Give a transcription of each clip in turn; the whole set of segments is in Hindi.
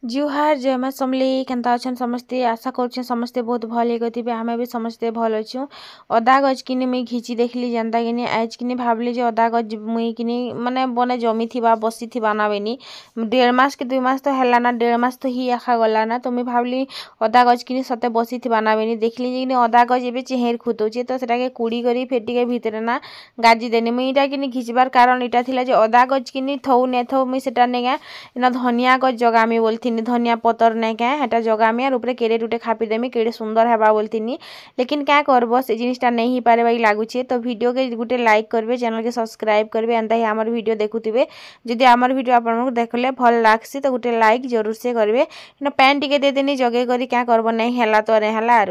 जुहार जय माँ समली केन्ता अच्छन समस्ते आशा कर समस्ते बहुत भल होते आमे भी समस्ते भल अच्छु अदा गज किनी मुई घिची देखली जेनता किनी आज किनी भावली जे अदा गज मुई किनी माने बने जमी थिबा बसी थिबा ना बेनी 1.5 मास के 2 मास तो हैला ना 1.5 मास तो ही आखा गला ना तो मुई भावली अदा गज किनी सते बसी थिबा ना बेनी देखली जे किनी अदा गज एबे चेहेर खुतोचे तो सेटा के कुड़ी करी फेटिके भितरे ना गाजी देनी मुई इटा किनी घिचबार कारण इटा थिला जे अदा गज किनी थौ ने थौ मुई सेटा नेगा इना धनिया गज जगामी बोलथि धनिया पतर नहीं क्या हेटा जगामी और ऊपर केड़े टूटे खापी देमी केड़े सुंदर हेबा बोलथिनी लेकिन क्या करबो से जिनिसटा नहीं ही पारे बाई लागुचे तो वीडियो के गुटे लाइक करबे चैनल के सब्सक्राइब करबे एंता ही हमर वीडियो देखुथिबे जदि हमर वीडियो आपन देखले भल लागसी तो गुटे लाइक जरूर से करबे ना पैन टिके दे देनी जगे करी क्या करबो नहीं हैला तो नहीं हैला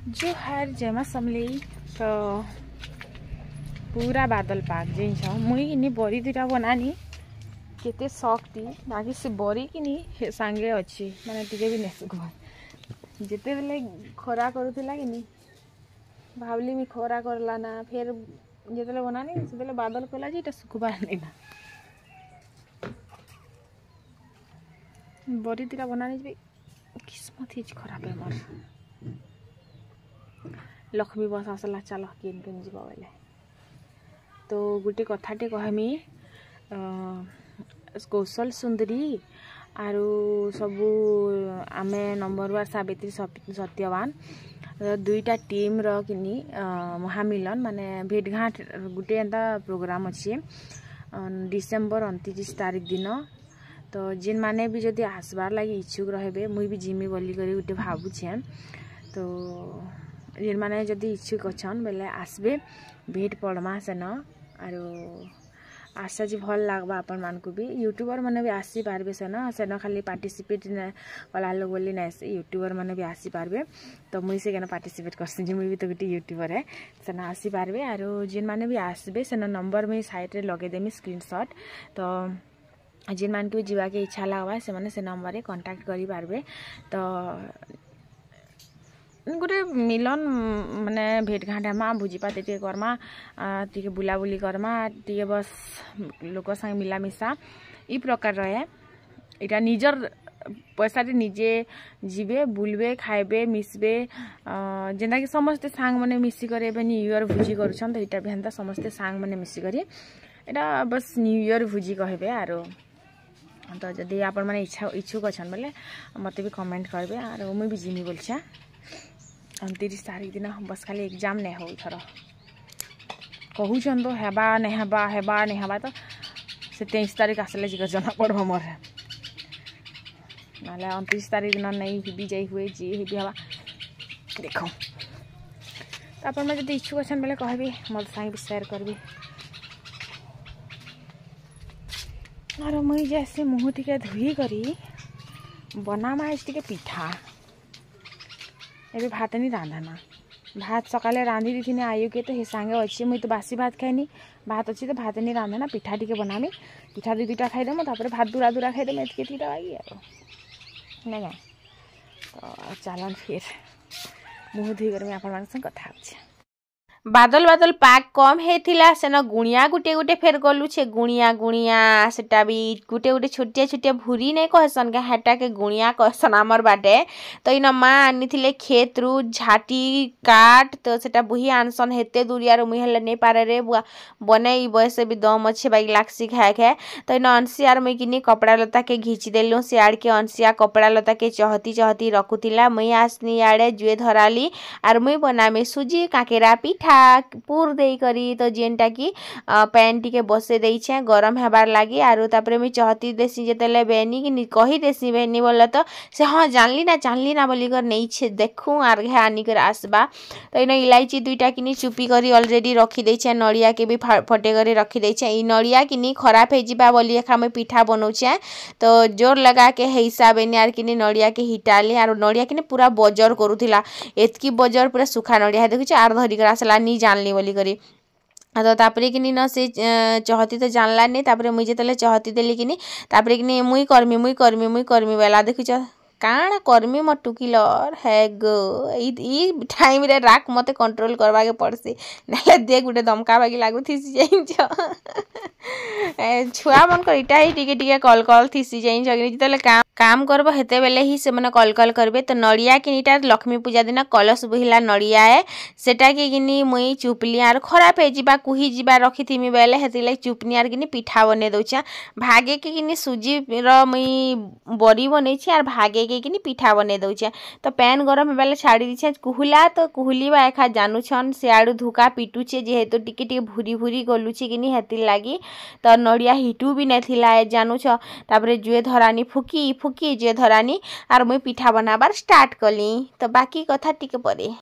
जुहार जमा समली तो पूरा बादल पाक जिन्छ मुई इनी बरी दुटा बनानी केते शक्ति बाकी से बरी कि नहीं सांगे अच्छी माने टिके भी नहीं सुखबा जेते बेले खरा करूथिला कि नहीं भावली मी खरा करला ना फिर जेते बनानी से बेले बादल कला जे इटा सुखबा नहीं ना बरी दिला बनानी भी किस्मत ही खराब है मोर लक्ष्मी बस आसला चलो किन किन जीवा बेले तो गुटे कथाटे कहमी कौशल सुंदरी आरु सबू आमे नंबर 1 सावित्री सत्यवान दुईटा टीम रो किनी महामिलन माने भेटघाट गुटे एंता प्रोग्राम अच्छे डिसेम्बर 29 तारीख दिन तो जिन माने भी जदि आसबार लगी इच्छुक रहे मुई भी जिमी बोली करी गुटे भावुछे तो जिन माने जदि इच्छुक अच्छन बेले आसबे भेट पड़मा सेन आरो आशा जी भल लागबा अपन मान को भी यूट्यूबर माने भी आसी पारबे सेन खाली पार्टिसिपेट कला लोग बोली ना से यूट्यूबर माने भी आसी पारबे तो मुई से केना पार्टिसिपेट करसी जे मुई भी तो गुटी यूट्यूबर है सेन आसी पारबे आरो जिन माने भी आसबे सेन नंबर में साइड रे लगे देमी स्क्रीनशॉट तो जिन मान के जीवा के इच्छा लागबा से माने से नंबर रे कांटेक्ट करी पारबे तो गोटे मिलन माने भेटघाट हेमा भोजीपात टे करमा टिके बुलाबुली करमा टिके बस लोक संग मिलामिशा ई प्रकार रहे इटा निजर पैसा निजे जीवे बुलबे खाइबे मिसबे जेना कि समस्ते सांग माने मिसी करे न्यू ईयर भोजी करूछन तो इटा भी समस्ते सांग माने मिसी करी एटा बस न्यू ईयर भोजी कहबे आरो तो जदि आपण माने इच्छुक अछन बोले मते भी कमेंट करबे आरो मुई भी जिमी बोलछा 29 तारीख दिन बस खाली एग्जाम नहीं हो थर कहून तो हेबा नहीं हेबा तो से 23 तारीख आसले जी जना पड़ो मोर ना 29 तारीख दिन नहीं भी जाई हुए जी भी हवा देख तो आप इच्छुक अच्छे बेले कहबी मत साई भी शेयर करबी और मुई जैसे मुँह टिके धुई करी बनामा टिके पिठा एबे भात नहीं रांधाना भात सकाले रांधि दी आयु के तो हे सांगे अच्छे मुई तो बासी भात खाइनी भात अच्छी तो भात नहीं रांधाना पिठा टिके बनामी पिठा 2-2टा खाईदेम तापर भात दूरा खाईदेम एतके आई नहीं तो चलन फिर मुँह धुई कर आपण कथा बादल बादल पाक कम हेथिला सेन गुणिया गुटे गुटे फेर गलु छे गुणिया सेटा भी गुटे गुटे छोटिया छोटिया भूरी नहीं कहसन के हेटा के गुणिया कहसन आमर बाटे तो इन माँ आनी थिले खेत रु झाटी काट तो सेटा बुही आनसन हेते दूरिया मुई हेले नहीं पारे रे बने बयस भी दम अच्छे बाई लागसी खाए तो इन अंशियार मुई किनी कपड़ा लता के घिची देलु सियाड़ के अंशिया कपड़ा लता के चहती रखुतिला मुई आसनी आड़े जुए धराली आर मुई बनामी सुजी काकेरा पिठा पूर दे करी तो जेनटा की पैन टिके बसे देछे गरम हेबार लागी आरु तापरे मी चहती देसी जेतेले बेनी कि कही देसी बेनी बोले तो से हाँ जानली ना बोली कर नहीं छे देखू आर घे आनी कर आसबा तो इन इलायची 2टा किनी चुपी करी ऑलरेडी रखी देछे नड़िया के भी फटे करी रखी देछे ई नड़िया किनी खराब हे जिबा बोली एखा मैं पिठा बनौछे तो जोर लगा के हे हिसाब एनी आर किनी नड़िया के हिटाली आर नड़िया किनी पूरा बजर करूथिला एतकी बजर पूरा सुखा नड़िया देखुछ आर धरी कर आसला नहीं जानली बोली करी तो तापरे कि न से चहती तो जानला नहीं तापरे मुई जेतले चहती देली कि तापरे कि मुई करमी बेला देखुछ काण कर्मी मो टुकिलर है गो ई टाइम रे राग मते कंट्रोल करवा के पड़सी नले दे गुटे दमका बागी लागु थिसी जाइछ छुआ मन कर इटा ही टिके कॉल कॉल थिसी जाइछ कि जतले काम करबो हेते बेले ही से मने कॉल करबे। तो नड़िया किनिटा लक्ष्मी पूजा दिन कलश बुहिला नड़िया है सेटा के किनी मुई चुपली आर खराब हे जिबा कुही जिबा रखी थिमी बेले हेति लाई चुपनी आर किनी पिठा बने दोछा भागे के किनी सुजी र मुई बड़ी बनै छी आर भागे के किनी पिठा बने दोछा। तो पैन गरम बेले छाड़ी दिछे कुहुला तो कुहुलीबा एखा जानू छन से आडू धुका पिटुछे जेहेतु टिके भूरी भूरी गलुछे किनी हेति लागी। तो नड़िया हिटू भी नथिला जानू छ तापरे जुए धरानी फुकी फुकी जुए धरानी आर मुई पिठा बनाबार स्टार्ट कली। तो बाकी कथा टिके परे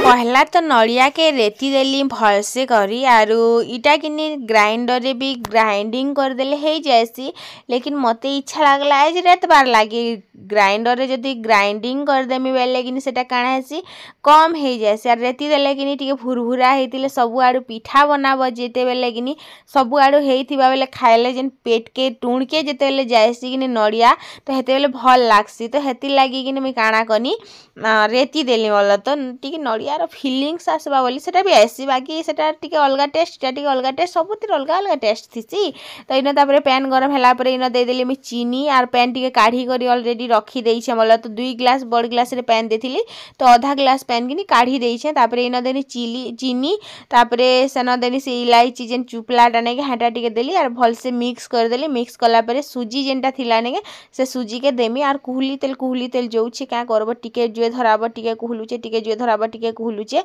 पहला तो नड़िया के रेती देली भलसे करी आरु इटा किनी ग्राइंडर रे भी ग्राइंडिंग कर देले हे जैसी लेकिन मते इच्छा लागला आज रात बार लागी ग्राइंडर रे जदी ग्राइंडिंग कर देमी बेले किनी सेटा काना हेसी कम हे जैसी आर रेती देले किनी टिके भुरभुरा हेतिले सब आडू पिठा बनाबो जेते बेले किनी सब आडू हेइथिबा बेले खाइले जेन पेट के टुण के जेते बेले जायसी किनी नड़िया तो हेते बेले भल लागसी। तो हेति लागी किनी मैं काना कनी रेती देली बोल तो टिके नड़िया फिलिंग्स आसबा बोली सेटा भी आसी बाकी सेटा टिके अलगा टेस्ट टिके अलगा टेस्ट सबुतिर अलगा अलगा टेस्ट थिसी। तो इन तापर पैन गरम होला पर इन दे देली मैं चीनी आर पैन टिके काढ़ी करी ऑलरेडी रखी देइछे बोल तो 2 ग्लास बड़ ग्लास रे पैन देथिली तो आधा ग्लास पैन किनी काढ़ी देइछे तापर इन देनी चीनी तापर सेन देनी से इलायची जेन चुपलाटा ने हाटा टिके देली आर भल से मिक्स कर देली मिक्स कला पर सुजी जेनटा थिला ने से सुजी के देमी आर कुहुली तेल जोउछि का करबो टिके जुए धराबो टिके कुहुलुचे टिके जुए धराबो टिके कुहुलुचे।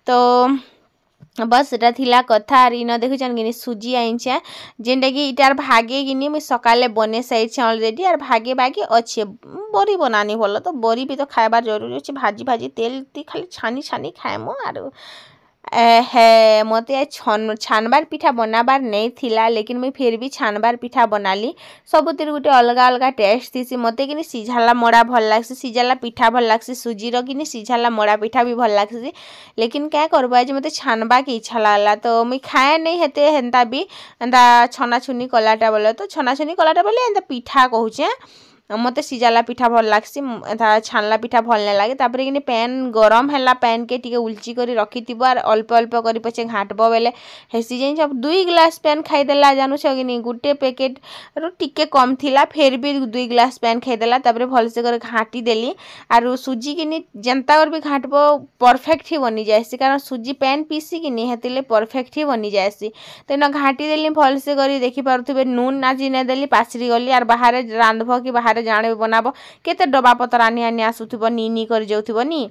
तो बस एटा थिला कथा आर इन देखुछन कि सुजी आइछे जेनटा कि इटार भागे कि मुई सकाले बने साइछे ऑलरेडी आर भागे बाकी अच्छे बरी बनानी भल तो बरी भी तो खाइबार जरूरी अछि भाजी भाजी तेल ती खाली छानी छानी खाएमो आर है मते छानबार पिठा बनाबार नहीं थिला लेकिन मैं फिर भी छानबार पिठा बनाली सबुतिर गुटे अलगा अलगा टेस्ट थीसी मते कि सिझाला मड़ा भल लागसी सिझाला पिठा भल लागसी सुजी रो कि सिझाला मड़ा पिठा भी भल लागसी लेकिन क्या करबो आज मते छानबा के इच्छा लागला तो मैं खाए नहीं हेते हेंता भी एंता छनाछुनी कलाटा बोले तो छनाछुनी कलाटा बोले एंता पिठा कहूचे मते सिझाला पिठा भल लागसी छानला पिठा भल नहीं लगे तापर कि पैन गरम हैला पैन के टिके उल्ची करी रखिथिबो आर अल्प अल्प करी पछे घाटबो बेले हेसी जाइन सब 2 ग्लास पैन खाइदेला जानू छ कि गुटे पैकेट रो टिके कम थिला फिर भी 2 ग्लास पैन खाइदेला तापर भल से कर घाटी देली आर सुजी कि जनता और भी घाटबो परफेक्ट ही बनी जायसी कारण सुजी पैन पीसी कि हेतिले परफेक्ट ही बनी जायसी तो न घाटी देली भल से करी देखि पारुथिबे नून नाजी ने देली पासरी गली आर बाहर रांधबो कि बाहर जाने बनाबो केते डबा पतर आनी आनी आसुथिबो नी कर जाउथिबो नी।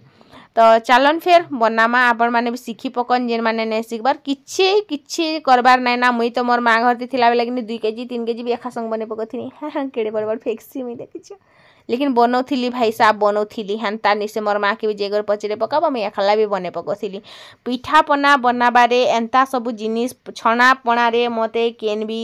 तो चलन फिर बनामा आपण माने भी सीखी पकन जेन माने ने सीखबार किछि करबार नै ना मुई तो मोर मां घर थिला बेले कि 2 केजी 3 केजी भी एखा संग बने पकथिनी केड़े बड़ बड़ फेक्सी मुई देखिछ लेकिन बनौथिली भाई साहब बनौथिली हेन्ता निसे मोर माँ के भी जेगर पचरे पकाब मुई एखला भी बने पकोथिली पिठा पना बनाबारे एंता सब जिनिस छणा पणा रे मते केन भी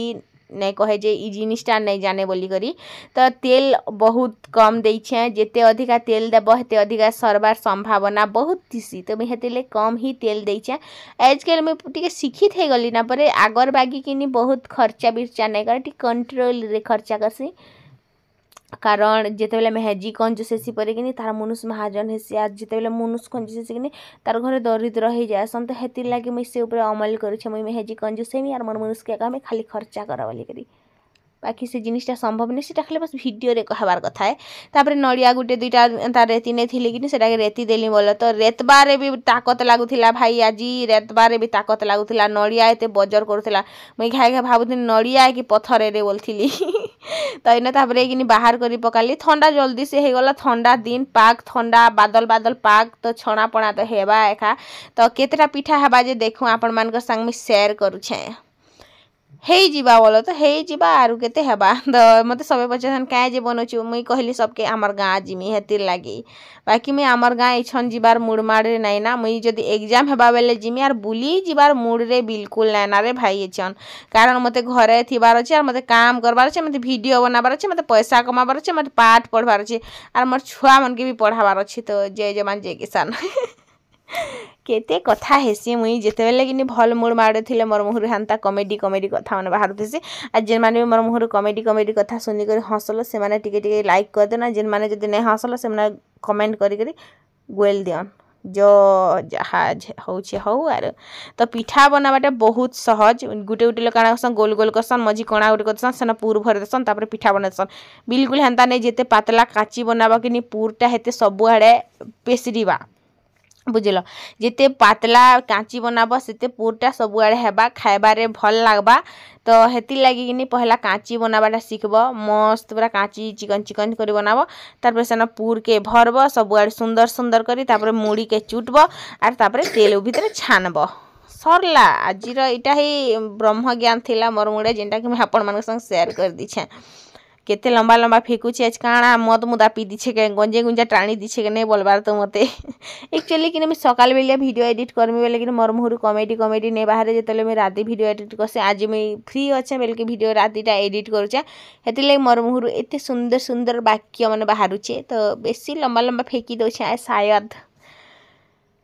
नहीं कहे जे ई जिनिसटा नहीं जाने बोली करी तो तेल बहुत कम देइछे जेते अधिका तेल देबो हेते अधिका सरबार संभावना बहुत थिसी तो मैं हेतेले कम ही तेल देइछे आजकल मैं टिके शिक्षित हे गली ना परे आगर बागी किनी बहुत खर्चा बिर्चा नहीं कर टी कंट्रोल रे खर्चा करसी कारण जितेबले मेहेजी कंजूस हेसी पर कि तार मनुष महाजन हेसी आज जितेबले मनुष कंजूस हेसी कि तार घर दरिद्र हो जाएसन तो हेतिर लगे मुझे से ऊपर अमल करुछे मुई मेहेजी कंजूस हेमी और मोर मनुष के काम खाली खर्चा कर बोली करी बाकी से जिनिसटा संभव नहीं से खाली बस वीडियो रे कहबार कथा है तापर नड़िया गुटे दुईटा एंता रेती नहीं थी कि सेटा रेती देली बोल तो रेतबारे भी ताकत लगुला भाई आज रेतबारे भी ताकत लगुला नड़िया एत बजर करूला मुई घाए घाए भावुनी नड़िया कि पथर रे बोलती तो इने तापर कि बाहर कर पकाली ठंडा जल्दी से हो गला ठंडा दिन पाग ठंडा बादल बादल पाग तो छणापणा तो हेबा एका तो केतेटा पिठा हेबा जे देखू आपण मान संग में शेयर करुछे हेई जीवा बोलो तो हेई जीवा आरु केते हेबा तो मते सबे पचासन काहे जे बनोछु मुई कहली सबके हमर गाँ जिमी हेतिर लागी बाकी मुई हमर गाँ इछन जीवार मूड मारे नहीं ना मुई जदि एग्जाम हेबा बेले जिमी आर बुली जीवार मूड रे बिल्कुल नहीं ना रे भाई इछन कारण मते घरे थिबार अछि आर मते काम करबार अछि मते वीडियो बनाबार अछि मते पैसा कमाबार अछि मते पाठ पढ़बार अछि आर मोर छुआ मन के भी पढ़ाबार अछि तो जय जवान जय किसान केते कथा हेसी मुई जेतेबेले कि भल मूड मारे थिले मोर मुहर हांता कॉमेडी कॉमेडी कथा माने बाहर थेसी आ जेन माने मोर मुहर कॉमेडी कॉमेडी कथा सुनी कर हसलो से माने टिके टिके लाइक कर देना जेन माने जदि नै हसलो से माने कमेंट करी करी गोल दियन जो जहाज होउछे हो आर तो पिठा बनाबाटे बहुत सहज गुटे गुटे लोक काना करसन गोल गोल करसन मझी कणा गुटे करसन सेना पूर भर देसन तापर पिठा बनासन बिल्कुल हेंता नै जेते पातला काची बनाबा कि नि पूरटा हेते सब आड़े पेसरीबा बुझल जिते पातला कांची बनाब से पूरटा सब आड़े हेबा खाइबारे भल लागबा तो हेती लगी कि पहला कांची बनाबाटा शिखब मस्त पूरा कांची चिकन चिकन कर बनाब तार सेना पूर के भरब सब आड़े सुंदर सुंदर करी तापर मुड़ी के चुटब आर तापर तेल भितर छानब सरला आजिर इटा ही ब्रह्म ज्ञान थिला मोर मुड़े जेनटा कि आपण मान संग शेयर कर दीछे केते लंबा लंबा फेकुछे आज काଣା मद मुदा पी दीछे के गंजे गुंजा टाणी दीछे के नहीं बोलबार तो मते एक्चुअली कि मैं सकाल बेलिया वीडियो एडिट करमी बेले कि मोर मुहर कॉमेडी कॉमेडी नहीं बाहर जेतले मैं राती वीडियो एडिट करसे आज मैं फ्री अच्छे बेल के वीडियो रातीटा एडिट करूचे हेति ले मोर मुहर एते सुंदर सुंदर वाक्य माने बाहरुचे तो बेसी लंबा लंबा फेकी दोछे शायद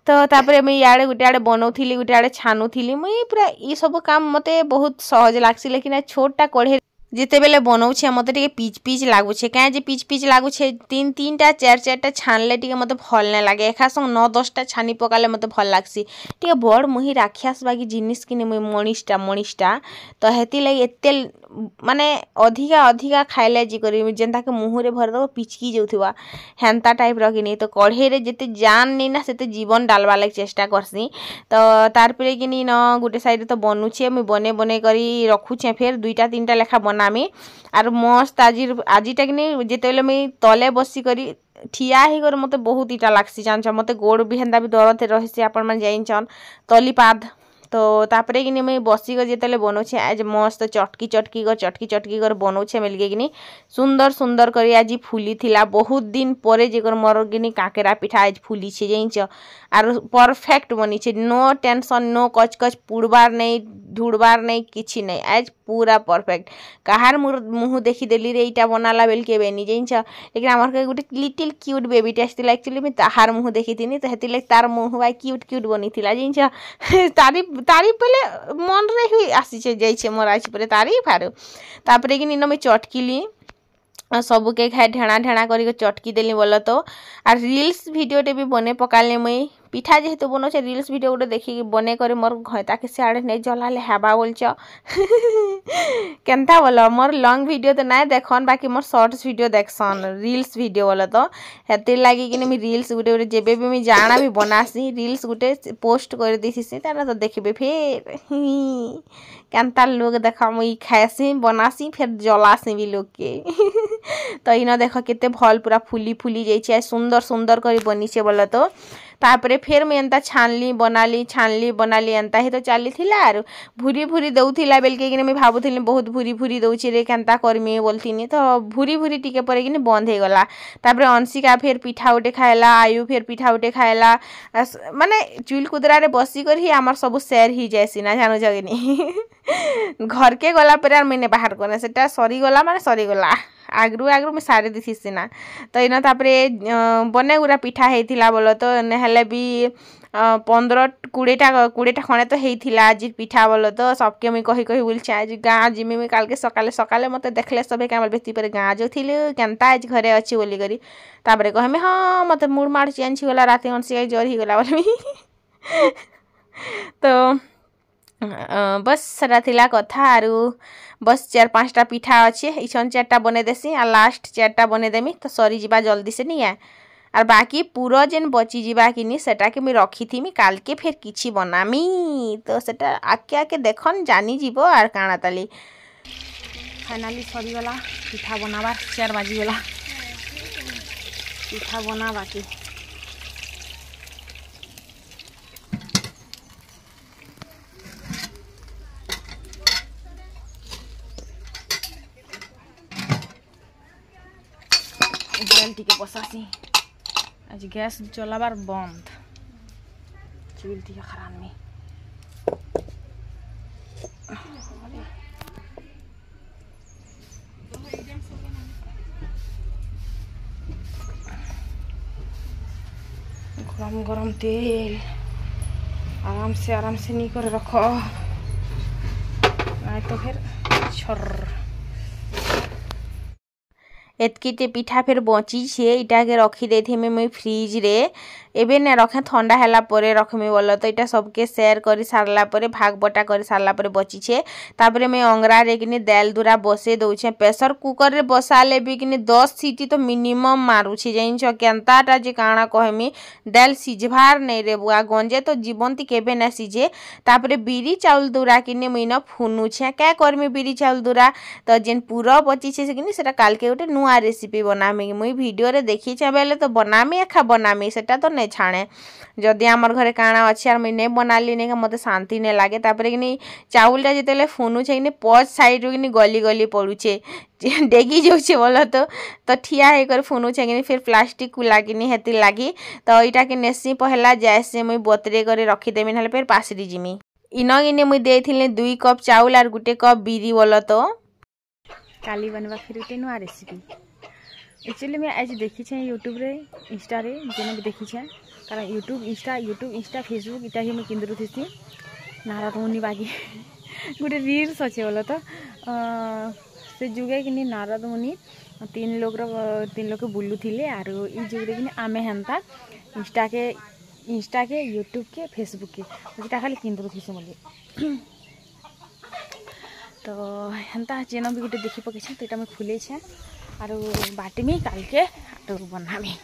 तो तापर मुई याडे गुटे आड़े बनौथिली गुटे आड़े छानुथिली मुई पूरा ई सब काम मते बहुत सहज लागसी लेकिन छोटा कढ़े जिते बेले बनाऊे मत पिच पिच लगुचे कहीं पिच पिच लगुचे तीन तीनटा चार चारटा छानले टे मत भल नहीं लगे एका संग 9-10टा छानी पकाले मत भल लगसी टे बड़ मुही राक्षस बाकी जिनिस कि मुई मनीषटा तो हेती लगे एते माने अधिका अधिका खाइले जी करी जेनता के मुहरे भरदेव पिचकी जाऊा हेन्ता टाइप रखिनी तो कढ़े जिते जान नहीं ना से जीवन डालवा लगे चेष्टा करसी तो तार पर कि न गोटे साइड तो बनूचे मुई बने बने करी रखुचे फिर 2-3टा लेखा बनामी आर मस्त आजिटा कि जिते मुई तले बसी करी ठिया ही कर मते बहुत इटा लागसी जान मते गोड़ भी हेन्ता भी दरद रही आपण मैंने जाइन तली पाद तो तापरे कि मुई बसिक जिते बनौछे आज मस्त चटकी चटकी कर बनौछे मिलके कि सुंदर सुंदर कर आज फुली थिला बहुत दिन पर जेकर मोर कि काकेरा पिठा आज फुली छे जाइछ आर परफेक्ट बनी छे नो टेंशन नो कच कच पुड़बार नहीं ढूंढबार नहीं किछि नहीं आज पूरा परफेक्ट कहार मुँह देखी देली रे इटा बनाला बेल के बेनी जाइछ लेकिन आमर के गोटे लिटिल क्यूट बेबीटे आसला एक्चुअली मैं ताहार मुँह देखी थी तो हेती तार मुँह बाई क्यूट क्यूट बनी थिला जाइछ तारीफ पहले मन रे ही आसी जाइए मोर आज पर तारीफ आर तापर कि मुई चटकिली सबू के खाए ढेणा ढेणा कर चटकी देली बोल तो आर रील्स वीडियोटे भी बने पकाली मुई पिठा जेहेतु बनौछे रील्स वीडियो गोटे देखिक बने कर मोर घता के सियाड़े नहीं जलाले हेबा बोलछ केनता बोल मोर लॉन्ग वीडियो तो ना देखन बाकी मोर शॉर्ट्स वीडियो देखसन रील्स वीडियो बोल तो हेतिर लगी कि मुई रील्स गुटे गुटे जेबे भी मुई जाना भी बनासी रील्स गुटे पोस्ट कर देसी ताना तो देखबे फिर केनता लोग देखा मुई खाएसी बनासी फिर जलासी भी लोग के तो इन देख केते भल पूरा फुली फुली जाइए सुंदर सुंदर कर बनीचे बोल तो तापरे फिर मुझे एंता छानली बनाली एंता ही तो चली थिला आर भूरी भूरी दउथिला बेल के कि भावुली बहुत भूरी भूरी दउछि रे केनता करमी बोलथिनी तो भूरी भूरी टिके पर कि बंद हो गला तापरे अंशिका फिर पिठा उठे खाएला आयु फिर पिठा उठे खाएला माने चुल कुदरा रे बसी कर ही आमर सब शेयर ही जायसी ना जानो जगनी घर के गला पर यार मैंने बाहर करना सेटा सरी गला माने सरी गला आगरू आगरू मैं सारी दिथि सिना तो इन तापरे बने गुरा पिठा हेतिला बोलो तो नहले भी 15-20टा खणे तो हेतिला आज पिठा बोलो तो सबके मुई कही कही बोलछे आज गाँ जिमी मुई काल के सकाले सकाले मते देखले सबे कामल बेती पर गाँ जो थिलु केनता आज घरे अछि बोली करी तापरे कहमे हां मते मूड मार चेंज गला राते हंसी जोर ही गला बोलमी तो बस सरा थिला कथा आरु बस 4-5टा पिठा अच्छे इछन 4टा बने देसी आ लास्ट 4टा बने देमी तो सरी जीवा जल्दी से नहीं है और बाकी पूरा जेन बची जीवा किनी सेटा के मैं रखी थी काल के फिर किछि बनामी तो सेटा आके आके देखन जानी जीवो और काना ताली फाइनली सरी गला पिठा बनाबार 4 बाजी गला पिठा बना बाकी टी के बसासी आज गैस चलाबार बंद चुल टी खराब में गरम गरम तेल आराम से नहीं कर रखो नहीं तो फिर छर एतकीटे पिठा फिर बची छे इटा के रखी देथि मुई फ्रिज रे एबे ने रखे ठंडा हैला परे रखमी बोलो तो इटा सबके शेयर करी सारला परे भाग बटा करी सारला परे बची छे तापरे मैं अंगरा रे किनी दाल दुरा बसे दउछे प्रेशर कुकर रे बसाले भी किनी 10 सीटी तो मिनिमम मारू छे जैन छ केनताटा जे काना कहमी दाल सिझभार नै रे बुआ गंजे तो जीवंती केबे ना सिझे तापरे बीरी चाउल दुरा किनी मुई न फुनु छे का करमी बीरी चाउल दुरा तो जेन पूरा बची छे से किनी सेटा काल के उठे नुआ रेसिपी बनामी मुई वीडियो रे देखी छे बेले तो बनामी एखा बनामी सेटा तो नहीं छाणे जदि आमर घरे काना अच्छे और मुई बनाली नहीं मते शांति नहीं लागे तापरे कि चाउलटा जिते फुनु छे कि पच साइड कि गली गली पड़ुचे डेगी जाऊे बोल तो ठिया होकर फुनु छे कि फिर प्लास्टिक को लगिनी हेती लगी तो यहाँ कि नेसी पहला जैसे मुई बतरे कर रखीदेमी ना फिर पासरी जिमी इन कि मुई देथिले 2 कप चाउल और 1 कप बीरी बोल तो काली बनवा फिर गोटे नुआ रेसिपी एक्चुअली मैं आज देखी छे यूट्यूब रे इंस्टा रे जेने भी देखी छे कारण यूट्यूब इंस्टा फेसबुक इटा ही मैं किंदरु थी नारद मुनि बागी गोटे रील्स अच्छे बोल तो से जुगे कि नारद मुनि 3 लोग बुलू थिले आर ई जुगे कि आमे हेन्ता इंस्टा के यूट्यूब के फेसबुक के खाली किंदरु थी बोली तो हेन्ता जेन भी गोटे देखी पके तो यहाँ मुझे खुले छे और बाटमी काल के और बनामी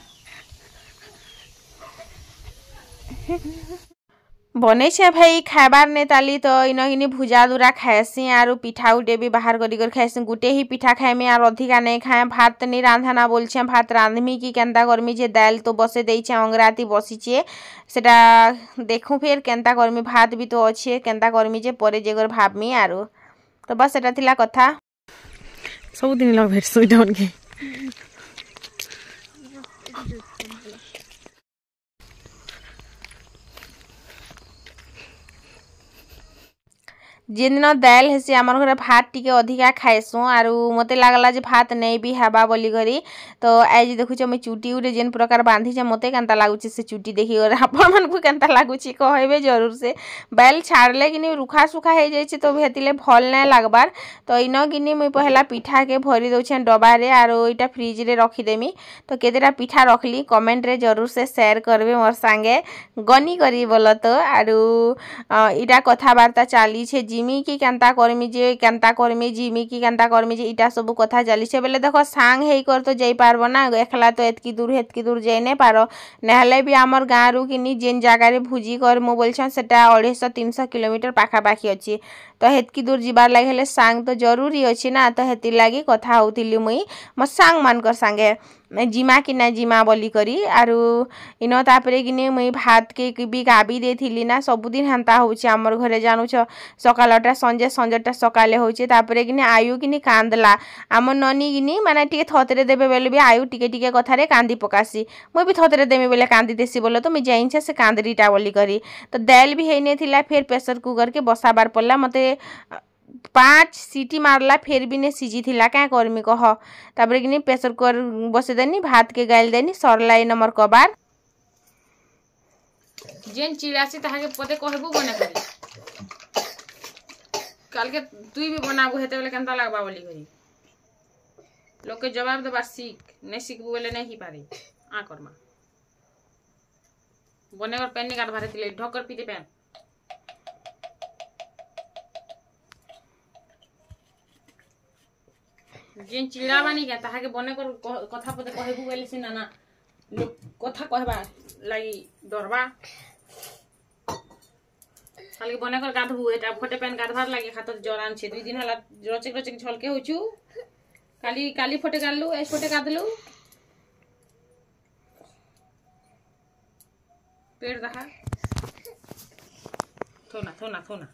बने छे भाई खाबार ने ताली तो इन कि भुजा दुरा खाएसी और पिठा उठे भी बाहर कर खाएसी गोटे ही पिठा खाएमी और अधिका नहीं खाए भात नहीं रांधाना बोलछे भात रांधमी कि केनता करमी जे दाल तो बसे देछे अंगराती बसीचे सेटा देखूँ फिर केनता करमी भात भी तो अच्छे केनता करमी जे परे जेगर भाबमी आरो तो बस एटा थिला कथा सब दिन लग भेट सुइटा उनके जेन दाल हेसी आमर घर भात टिके अधिका खाएसु और मते लागला जे भात नहीं भी हेबा बोली करी तो आज देखुछ मैं चुटी उरे जेन प्रकार बांधी छे मते केनता लागुची से चुटी देखि और आपण मन को केनता लागुची कहबे जरूर से बैल छाड़ले कि रुखा सुखा हो जाए तो भेतिले भल नहीं लागबार तो इन कि मुई पहला पिठा के भरी दउछे डबा रे और इटा फ्रिज रे रखी देमी तो केतेटा पिठा रखली कमेंट रे जरूर से शेयर करबे मोर संगे गनी करी बोल तो और इटा कथाबार्ता चली छे जिमी की केनता करमी जे केनता करमी जिमी की केनता करमी जे इटा सब कथा चली छे बेले देखो सांग हेई कर तो जाई पारबो ना एकला तो एतकी दूर जाई नै पारो नहले भी आमर गाँ रु कि जेन जगह रे भुजी कर मु बोलछन सेटा 250-300 किलोमीटर पाखा पाखी अछि तो हेतकी दूर जीवार लगे हेले सांग तो जरूरी अछि ना तो हेती लगी कथा होतिली मुई मो सांग मानकर संगे जिमा कि ना जिमा बोली करी आरु इन तापरे कि मुई भात के भी गाबी देथिली ना सबुदिन हेन्ता होउछि हमर घरे जानुछ सकालटा संजेटा सकाले होउछि तापरे कि आयु कि कांदला आम ननी कि माने टिके थतरे देबे बेले भी आयु टिके कथारे कांदी पकासी मुई भी थतरे देमी बेले कांदी देसी बोले तो मुई जाइछे से कांदरीटा बोली करी तो दाल भी हेई नेथिला फिर प्रेशर कुकर के बसाबार पड़ला मते 5 सीटी मारला फिर भी ने सिझी थिला क्या करमी कह तापर कि प्रेसर कुकर बसैदेनी भात के गाइल देनी सरला ए नंबर कबार जेन चिड़ासी ताहा के पते कहबो बने करी काल के तुई भी बनाबो हेते बेले केनता लागबा बोली करी लोग के जवाब देबा सीख नहीं सीखबो बोले नहीं पारे आ करमा बने कर पेन काट भारे थिले ढोकर पीते पेन जेन चिड़ा बानी क्या ताहा के बने कर कथा पते कहबो बोले सिना ना लोग कथा कहबा लागि डरबा खाली बने कर गाधबू एटा फटे पेन गाधबार लागि खातर जरान छे 2 दिन होला रचक रचक झलके होचू काली फटे गाललू ए फटे गादलू पेड़ रहा थोना